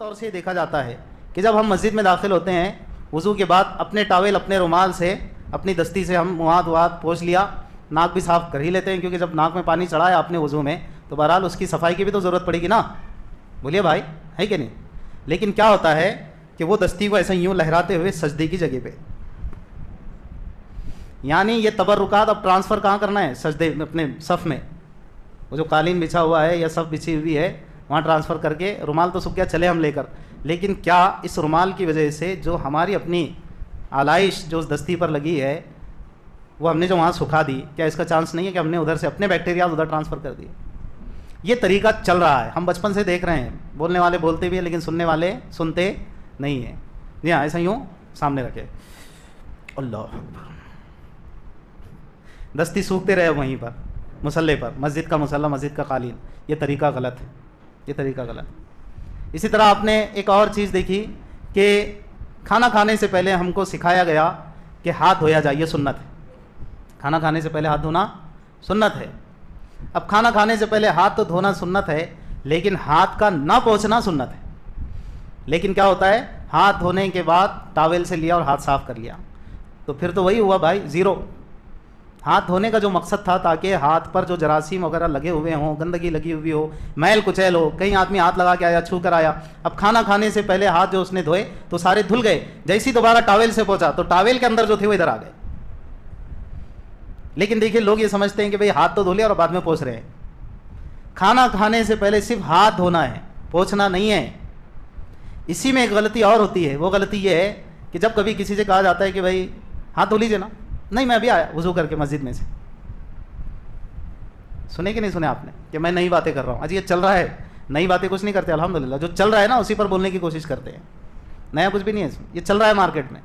طور سے دیکھا جاتا ہے کہ جب ہم مسجد میں داخل ہوتے ہیں وضو کے بعد اپنے ٹاول اپنے رومال سے اپنی دستی سے ہم ہاتھ پوچھ لیا, ناک بھی صاف کر ہی لیتے ہیں کیونکہ جب ناک میں پانی چڑھا ہے اپنے وضو میں تو بہرحال اس کی صفائی کی بھی تو ضرورت پڑے گی نا, بولیے بھائی ہے کہ نہیں. لیکن کیا ہوتا ہے کہ وہ دستی کو ایسے یوں لہراتے ہوئے سجدے کی جگہ پہ, یعنی یہ تبرکات اب ٹرانسفر کہاں کرنا ہے؟ سجدے اپنے صف میں, وہ جو قالین بچھا ہوا ہے یا صف بچھی ہوئی ہے وہاں ٹرانسفر کر کے, رومال تو سوکھ گیا چلے ہم لے کر, لیکن کیا اس رومال کی وجہ سے جو ہماری اپنی آلائش جو اس دستی پر لگی ہے وہ ہم نے جو وہاں سکھا دی, کیا اس کا چانس نہیں ہے کہ ہم نے ادھر سے اپنے بیکٹیریاز ادھر ٹرانسفر کر دیے؟ یہ طریقہ چل رہا ہے, ہم بچپن سے دیکھ رہے ہیں, بولنے والے بولتے بھی ہیں لیکن سننے والے سنتے نہیں ہیں. جی ہاں, ایسا یوں سامنے رکھے, اللہ اکبر, دستی سوکھتے رہے وہیں پر مصلے پر, مسجد کا مصلی, مسجد کا قالین. یہ طریقہ غلط ہے, یہ طریقہ غلط. اسی طرح آپ نے ایک اور چیز دیکھی کہ کھانا کھانے سے پہلے ہم کو سکھایا گیا کہ ہاتھ دھویا جائے, یہ سنت ہے. کھانا کھانے سے پہلے ہاتھ دھونا سنت ہے. اب کھانا کھانے سے پہلے ہاتھ تو دھونا سنت ہے, لیکن ہاتھ کا نہ پہنچنا سنت ہے. لیکن کیا ہوتا ہے, ہاتھ دھونے کے بعد ٹاول سے لیا اور ہاتھ صاف کر لیا, تو پھر تو وہی ہوا بھائی, زیرو. ہاتھ دھونے کا جو مقصد تھا تاکہ ہاتھ پر جو جراثیم وغیرہ لگے ہوئے ہوں, گندگی لگی ہوئی ہو, میل کچیل ہو, کہیں آدمی ہاتھ لگا کے آیا, چھو کر آیا, اب کھانا کھانے سے پہلے ہاتھ جو اس نے دھوئے تو سارے دھل گئے, جیسی دوبارہ ٹاول سے پہنچا تو ٹاول کے اندر جو تھے وہ ادھر آ گئے. لیکن دیکھیے لوگ یہ سمجھتے ہیں کہ بھئی ہاتھ تو دھو لیا اور بعد میں پوچھ رہے ہیں. کھانا کھانے سے پہلے صرف ہاتھ دھونا ہے, پوچھنا نہیں ہے. اسی میں ایک غلطی اور ہوتی ہے, وہ غلطی یہ ہے کہ جب کبھی کسی سے کہا جاتا ہے کہ بھائی ہاتھ دھو لیجیے نا, نہیں میں ابھی آیا وضو کر کے مسجد میں سے. سنے کہ نہیں سنے آپ نے کہ میں نئی باتیں کر رہا ہوں؟ اجی یہ چل رہا ہے, نئی باتیں کچھ نہیں کرتے الحمدللہ, جو چل رہا ہے نا اسی پر بولنے کی کوشش کرتے ہیں. نیا کچھ بھی نہیں ہے اس میں, یہ چل رہا ہے مارکیٹ میں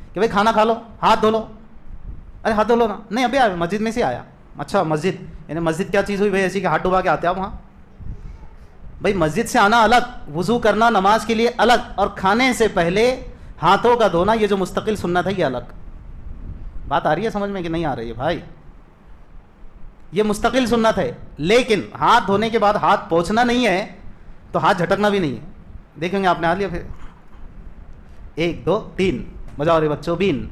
کہ بھائی کھانا کھا لو ہاتھ دھو لو. ارے ہاتھ دھو لو نا, نہیں ابھی آیا مسجد میں سے آیا. اچھا مسجد, یعنی مسجد کیا چیز ہوئی بھائی ایسی کہ ہاتھ ڈبا کے آتے آپ وہاں؟ بھائی مسجد سے آنا الگ, وضو کرنا نماز کے لیے الگ, اور کھانے سے پہلے ہاتھوں کا دھونا یہ جو مستقل سنت ہے یہ الگ. بات آ رہی ہے سمجھ میں کہ نہیں آ رہی ہے بھائی؟ یہ مستقل سنت ہے, لیکن ہاتھ دھونے کے بعد ہاتھ پوچھنا نہیں ہے تو ہاتھ جھٹکنا بھی نہیں ہے. دیکھیں گے آپ نے آ لیا, پھر 1 2 3 بجاؤ رے بچوں بین.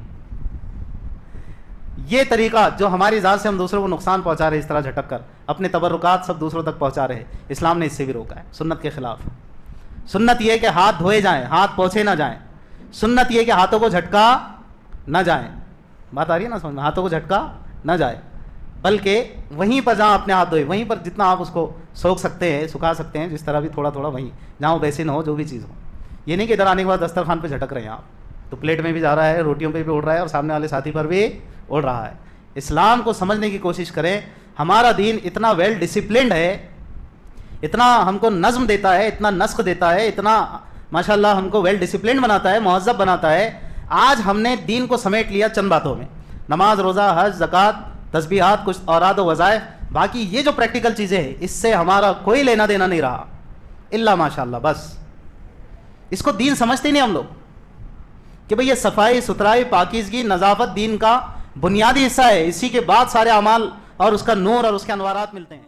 یہ طریقہ جو ہماری ذات سے ہم دوسروں کو نقصان پہنچا رہے ہیں, اس طرح جھٹک کر اپنے تبرکات سب دوسروں تک پہنچا رہے ہیں, اسلام نے اس سے بھی روکا ہے. سنت کے خلاف. سنت یہ کہ ہاتھ دھوئے جائیں, ہاتھ پوچھے نہ جائیں. سنت یہ کہ ہاتھوں کو جھٹکا نہ جائیں. بات آ رہی ہے نا سمجھ میں؟ ہاتھوں کو جھٹکا نہ جائے, بلکہ وہیں پر جہاں اپنے ہاتھ دھوئے وہیں پر جتنا آپ اس کو سوکھ سکتے ہیں, سکھا سکتے ہیں, جس طرح بھی تھوڑا تھوڑا وہیں جہاں وہ بیسن ہو, جو بھی چیز ہو. یہ نہیں کہ ادھر آنے کے بعد دسترخوان پہ جھٹک رہے ہیں آپ, تو پلیٹ میں بھی جا رہا ہے, روٹیوں پہ بھی اڑ رہا ہے, اور سامنے والے ساتھی پر بھی اڑ رہا ہے. اسلام کو سمجھنے کی کوشش کریں. ہمارا دین اتنا ویل ڈسپلنڈ ہے, اتنا ہم کو نظم دیتا ہے, اتنا نسق دیتا ہے, اتنا ماشاءاللہ ہم کو ویل ڈسپلنڈ بناتا ہے, مہذب بناتا ہے. آج ہم نے دین کو سمیٹ لیا چند باتوں میں, نماز, روزہ, حج, زکوٰۃ, تسبیحات, کچھ اوراد و وظائف. باقی یہ جو پریکٹیکل چیزیں ہیں اس سے ہمارا کوئی لینا دینا نہیں رہا, الا ماشاءاللہ. بس اس کو دین سمجھتے نہیں ہم لوگ کہ بھئی یہ صفائی ستھرائی پاکیزگی نظافت دین کا بنیادی حصہ ہے, اسی کے بعد سارے اعمال اور اس کا نور اور اس کے انوارات ملتے ہیں.